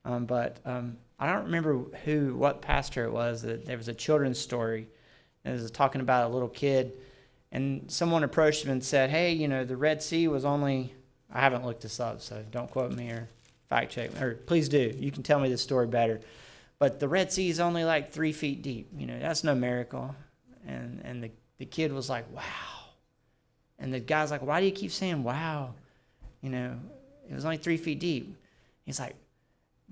But I don't remember what pastor it was. That there was a children's story. And it was talking about a little kid. And someone approached him and said, "Hey, the Red Sea was only..." I haven't looked this up, so don't quote me or fact check. Or please do. You can tell me this story better. But the Red Sea is only like 3 feet deep. That's no miracle. And the kid was like, "Wow." And the guy's like, "Why do you keep saying wow? It was only 3 feet deep." He's like,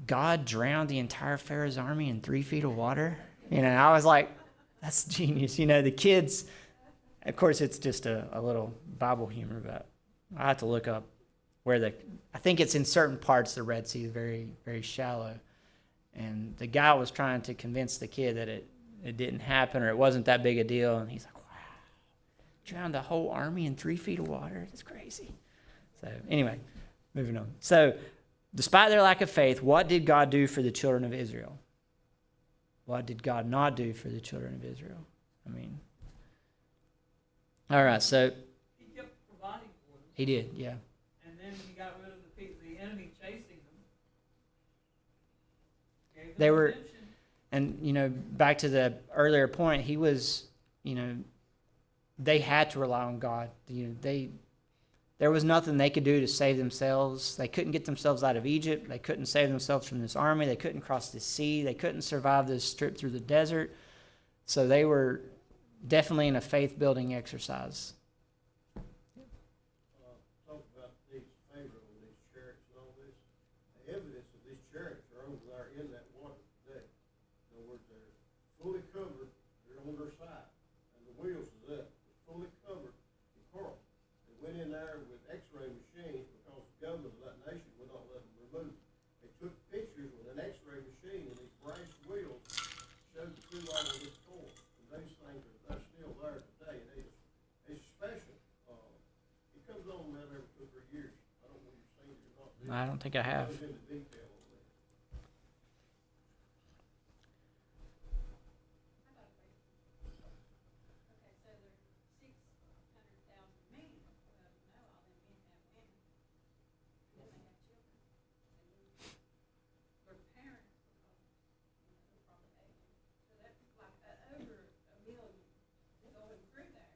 "God drowned the entire Pharaoh's army in 3 feet of water?" I was like, that's genius. The kids, of course, it's just a little Bible humor, but I have to look up where I think it's in certain parts the Red Sea is very, very shallow. And the guy was trying to convince the kid that it didn't happen or it wasn't that big a deal. And he's like, "Wow, drowned the whole army in 3 feet of water? That's crazy." So anyway, moving on. So despite their lack of faith, what did God do for the children of Israel? What did God not do for the children of Israel? All right, so He kept providing for them. he did, yeah. And then he got rid of the enemy chasing them. Gave them They were, redemption. and back to the earlier point, he was, they had to rely on God. There was nothing they could do to save themselves. They couldn't get themselves out of Egypt. They couldn't save themselves from this army. They couldn't cross the sea. They couldn't survive this trip through the desert. So they were definitely in a faith-building exercise. Talk about these favor on these chariots and all this. The evidence of these chariots are over there in that water today. In other words, they're fully covered, they're on their side, and the wheels is up, they're fully covered in coral. They went in there with x-ray machines because the government of that nation would not let them remove it. They took pictures with an x-ray machine, and these brass wheels showed through all of this coral. And these things they're still there today, and it's special. It comes on about every 2 or 3 years. I don't know if you've seen it or not. I don't think I have. It goes into detail on that. Okay, so there's 600,000 men. Well, all them men have women. Then they have children. Their parents, they're probably aging. So that's like over 1 million going through there.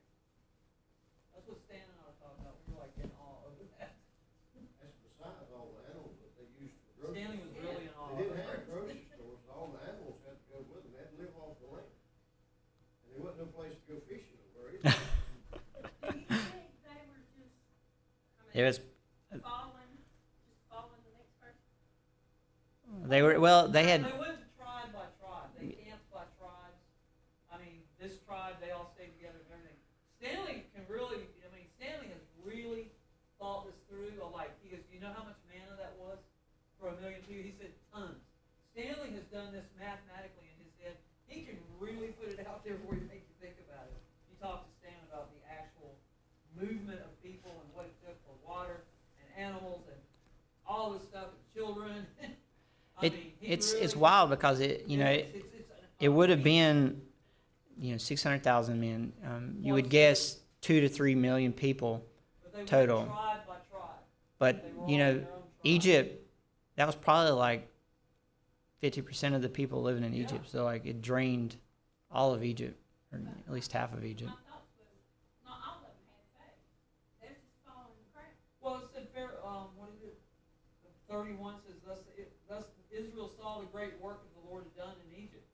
That's what Stan and I were talking about. We were like in awe over that. That's besides all the animals that they used to There wasn't no place to go fishing over either. Do you think they were just, I It mean, was following the next person? they were well they had They went tribe by tribe. They camped by tribes. I mean, this tribe, they all stayed together and everything. Stanley Stanley has really thought this through. He goes, do you know how much manna that was for 1 million people? He said tons. Stanley has done this mathematically in his head. He can really put it out there where he makes you think about it. You talk to Stan about the actual movement of people and what it took for water and animals and all this stuff and children. it's wild because it would have been 600,000 men. You would guess 2 to 3 million people total. Tribe by tribe. But They were all in their own tribe. Egypt, that was probably like 50% of the people living in Egypt. So it drained all of Egypt, or at least half of Egypt. My thoughts was, not all of them had faith. They're just following the crowd. Well, it said, 31 says, thus Israel saw the great work of the Lord had done in Egypt.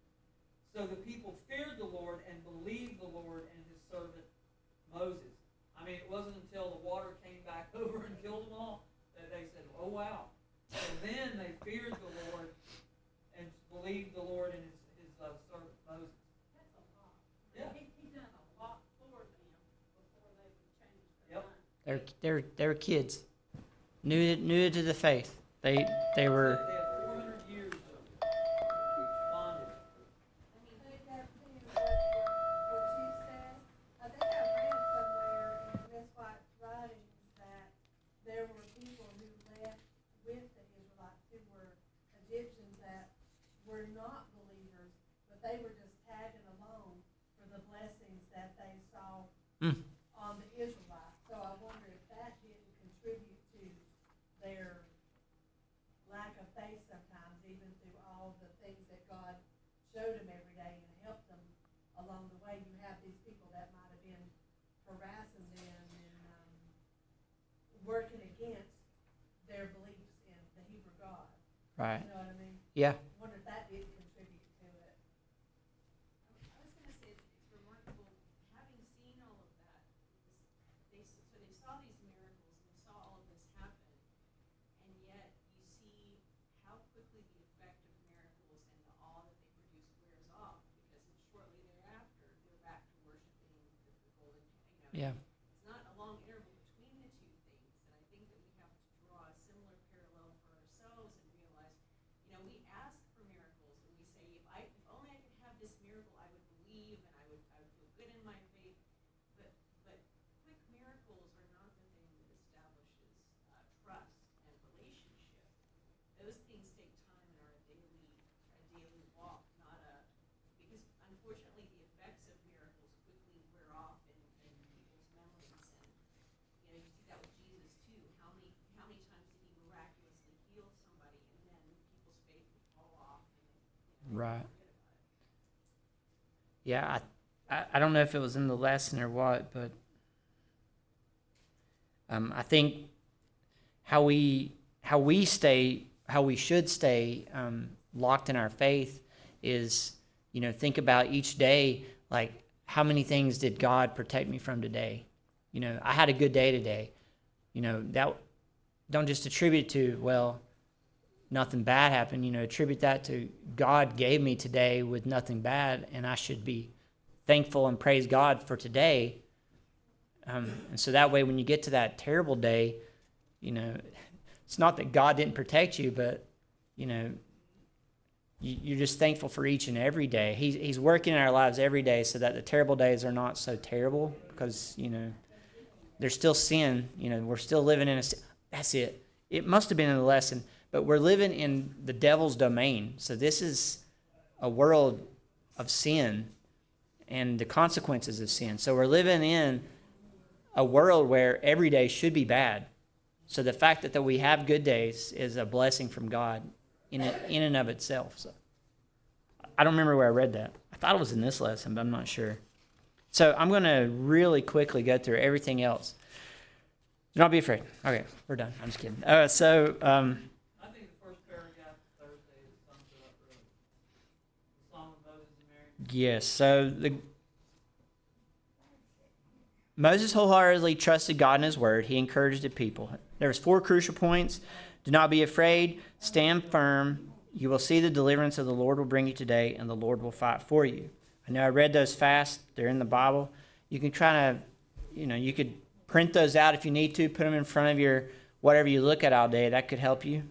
So the people feared the Lord and believed the Lord and his servant Moses. I mean, it wasn't until the water came back over and killed them all that they said, oh, wow. And then they feared the Lord and believed the Lord and his servant Moses. That's a lot. Yeah. He done a lot for them before they would change their Yep. mind. They were kids, new to the faith. They were. They had 400 years of bondage. I mean, they got to what you said. I think I read somewhere in Miss White's writings that there were people who left with the Israelites who were Egyptians that were not believers, but they were just tagging along for the blessings that they saw on the Israelites. So I wonder if that didn't contribute to their lack of faith sometimes, even through all the things that God showed them every day and helped them along the way. You have these people that might have been harassing them and working against their beliefs in the Hebrew God. Right. You know what I mean? Yeah. I wonder if that didn't contribute to it. I was gonna say, it's remarkable, having seen all of that, they saw these miracles, and they saw all of this happen, and yet you see how quickly the effect of miracles and the awe that they produce wears off, because shortly thereafter, they're back to worshiping the golden, Yeah. It's not a long interval between the two things, and I think that we have to draw a similar parallel for ourselves and realize, we ask for miracles, and we say, if only I could have this miracle, I would believe, and I would feel good in my faith. But quick miracles are not the thing that establishes trust and relationship. Those things take time and are a daily walk, because unfortunately the effects of miracles quickly wear off in people's memories, and you see that with Jesus too. How many times did he miraculously heal somebody, and then people's faith would fall off, and Right. forget about it. Yeah. I don't know if it was in the lesson or what, but I think how we should stay locked in our faith is, think about each day, like how many things did God protect me from today? I had a good day today. That don't just attribute to, well, nothing bad happened. Attribute that to God gave me today with nothing bad, and I should be thankful and praise God for today. And so that way, when you get to that terrible day, it's not that God didn't protect you, but you're just thankful for each and every day. He's working in our lives every day so that the terrible days are not so terrible, because there's still sin. We're still living in that's it. It must have been in the lesson, but we're living in the devil's domain. So this is a world of sin and the consequences of sin. So we're living in a world where every day should be bad. So the fact that we have good days is a blessing from God in and of itself. So I don't remember where I read that. I thought it was in this lesson, but I'm not sure. So I'm going to really quickly go through everything else. Do not be afraid. Okay, we're done. I'm just kidding. I think the first paragraph of Thursday sums it up really. The Song of Moses and Mary. Yes. So Moses wholeheartedly trusted God and his word. He encouraged the people. There was 4 crucial points. Do not be afraid. Stand firm. You will see the deliverance of the Lord will bring you today, and the Lord will fight for you. I know I read those fast. They're in the Bible. You can try to, you could print those out if you need to. Put them in front of your whatever you look at all day. That could help you.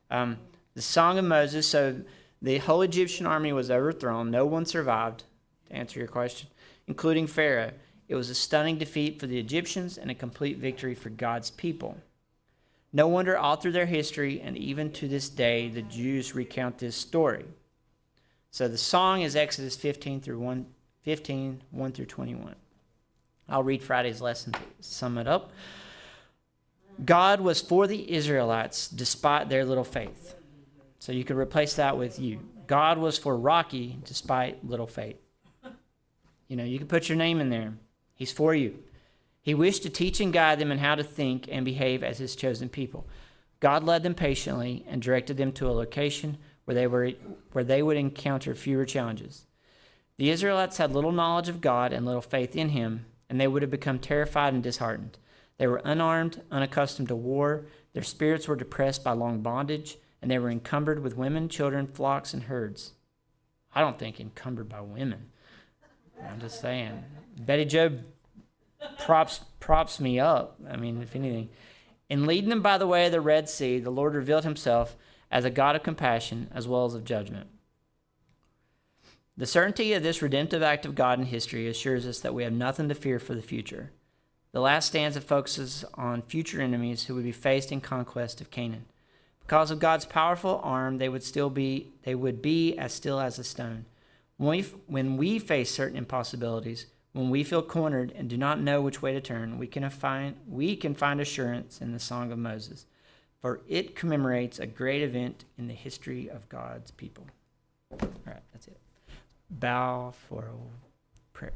The Song of Moses. So the whole Egyptian army was overthrown. No one survived, to answer your question, including Pharaoh. It was a stunning defeat for the Egyptians and a complete victory for God's people. No wonder all through their history, and even to this day, the Jews recount this story. So the song is Exodus 15, 1 through 21. I'll read Friday's lesson to sum it up. God was for the Israelites despite their little faith. So you could replace that with you. God was for Rocky despite little faith. You can put your name in there. He's for you. He wished to teach and guide them in how to think and behave as his chosen people. God led them patiently and directed them to a location where they would encounter fewer challenges. The Israelites had little knowledge of God and little faith in him, and they would have become terrified and disheartened. They were unarmed, unaccustomed to war. Their spirits were depressed by long bondage, and they were encumbered with women, children, flocks, and herds. I don't think encumbered by women. I'm just saying. Betty Joe props me up. If anything. In leading them by the way of the Red Sea, the Lord revealed himself as a God of compassion as well as of judgment. The certainty of this redemptive act of God in history assures us that we have nothing to fear for the future. The last stanza focuses on future enemies who would be faced in conquest of Canaan. Because of God's powerful arm, they would be as still as a stone. When we face certain impossibilities, when we feel cornered and do not know which way to turn, we can find assurance in the Song of Moses, for it commemorates a great event in the history of God's people. All right, that's it. Bow for a prayer.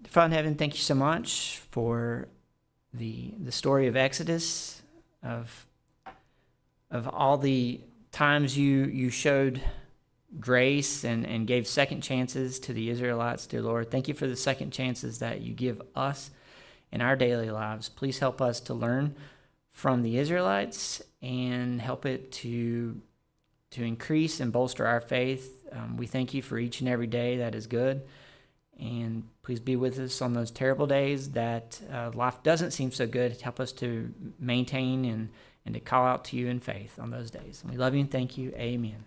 Father in heaven, thank you so much for the story of Exodus, of all the times you showed grace and gave second chances to the Israelites, dear Lord. Thank you for the second chances that you give us in our daily lives. Please help us to learn from the Israelites and help it to increase and bolster our faith. We thank you for each and every day that is good. And please be with us on those terrible days that life doesn't seem so good. Help us to maintain and to call out to you in faith on those days. And we love you and thank you. Amen.